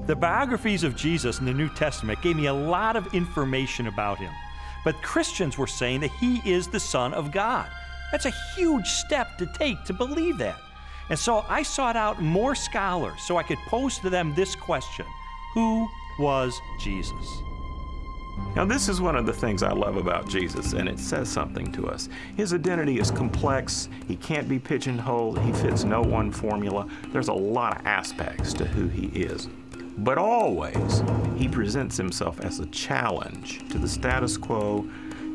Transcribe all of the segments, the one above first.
The biographies of Jesus in the New Testament gave me a lot of information about him. But Christians were saying that he is the Son of God. That's a huge step to take to believe that. And so I sought out more scholars so I could pose to them this question: who was Jesus? Now, this is one of the things I love about Jesus, and it says something to us. His identity is complex. He can't be pigeonholed. He fits no one formula. There's a lot of aspects to who he is. But always, he presents himself as a challenge to the status quo,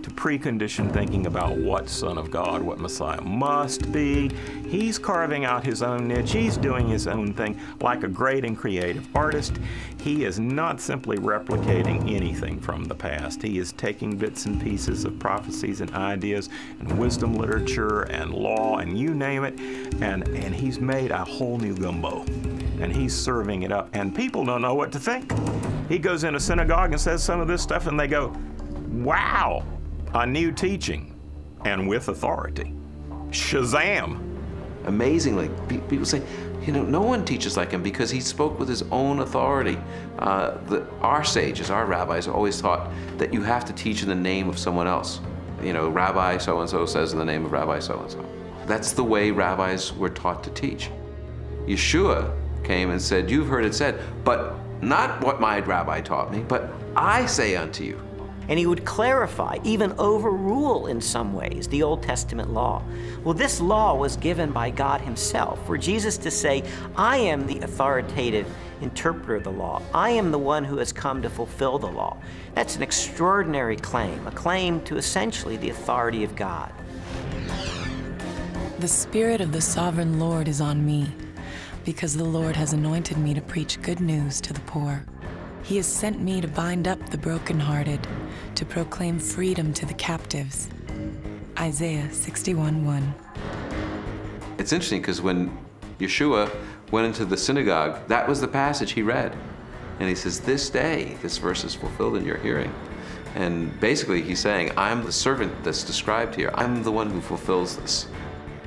to preconditioned thinking about what Son of God, what Messiah must be. He's carving out his own niche. He's doing his own thing. Like a great and creative artist, he is not simply replicating anything from the past. He is taking bits and pieces of prophecies and ideas and wisdom literature and law and you name it, and he's made a whole new gumbo. And he's serving it up, and people don't know what to think. He goes in a synagogue and says some of this stuff, and they go, wow, a new teaching, and with authority. Shazam! Amazingly, people say, you know, no one teaches like him because he spoke with his own authority. Our sages, our rabbis, always taught that you have to teach in the name of someone else. You know, Rabbi so-and-so says in the name of Rabbi so-and-so. That's the way rabbis were taught to teach. Yeshua came and said, you've heard it said, but not what my rabbi taught me, but I say unto you. And he would clarify, even overrule in some ways, the Old Testament law. Well, this law was given by God himself, for Jesus to say, I am the authoritative interpreter of the law. I am the one who has come to fulfill the law. That's an extraordinary claim, a claim to essentially the authority of God. The Spirit of the Sovereign Lord is on me, because the Lord has anointed me to preach good news to the poor. He has sent me to bind up the brokenhearted, to proclaim freedom to the captives. Isaiah 61:1. It's interesting because when Yeshua went into the synagogue, that was the passage he read. And he says, this day, this verse is fulfilled in your hearing. And basically he's saying, I'm the servant that's described here. I'm the one who fulfills this.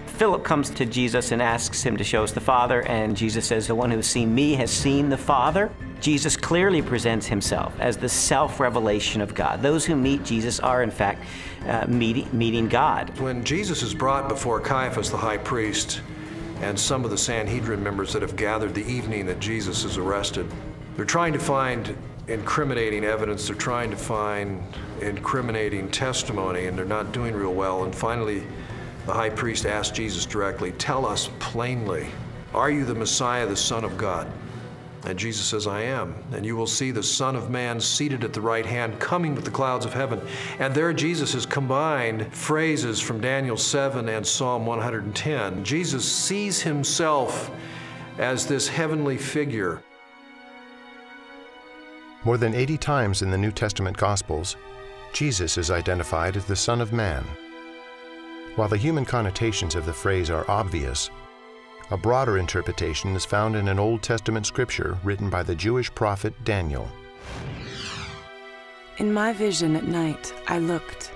Philip comes to Jesus and asks him to show us the Father, and Jesus says, the one who has seen me has seen the Father. Jesus clearly presents himself as the self-revelation of God. Those who meet Jesus are, in fact, meeting God. When Jesus is brought before Caiaphas, the high priest, and some of the Sanhedrin members that have gathered the evening that Jesus is arrested, they're trying to find incriminating evidence, they're trying to find incriminating testimony, and they're not doing real well. And finally, the high priest asked Jesus directly, tell us plainly, are you the Messiah, the Son of God? And Jesus says, I am. And you will see the Son of Man seated at the right hand, coming with the clouds of heaven. And there Jesus has combined phrases from Daniel 7 and Psalm 110. Jesus sees himself as this heavenly figure. More than 80 times in the New Testament Gospels, Jesus is identified as the Son of Man. While the human connotations of the phrase are obvious, a broader interpretation is found in an Old Testament scripture written by the Jewish prophet Daniel. In my vision at night I looked,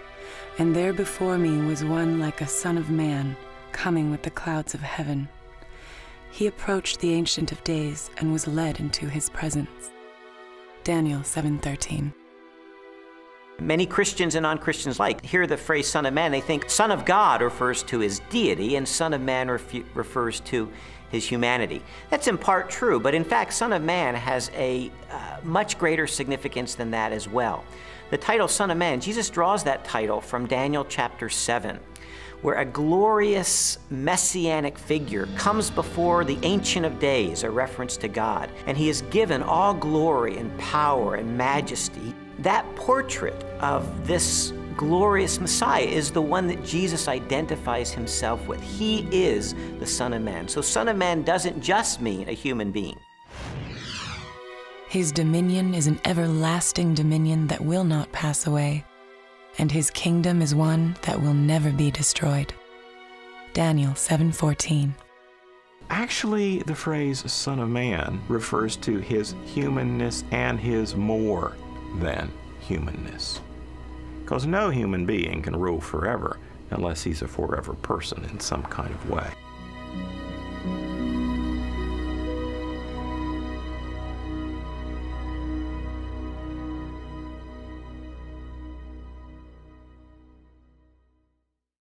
and there before me was one like a son of man, coming with the clouds of heaven. He approached the Ancient of Days and was led into his presence. Daniel 7:13. Many Christians and non-Christians alike hear the phrase Son of Man, they think Son of God refers to his deity and Son of Man refers to his humanity. That's in part true, but in fact Son of Man has a much greater significance than that as well. The title Son of Man, Jesus draws that title from Daniel chapter 7, where a glorious messianic figure comes before the Ancient of Days, a reference to God, and he is given all glory and power and majesty. That portrait of this glorious Messiah is the one that Jesus identifies himself with. He is the Son of Man. So Son of Man doesn't just mean a human being. His dominion is an everlasting dominion that will not pass away, and his kingdom is one that will never be destroyed. Daniel 7:14. Actually, the phrase Son of Man refers to his humanness and his more than humanness. Because no human being can rule forever unless he's a forever person in some kind of way.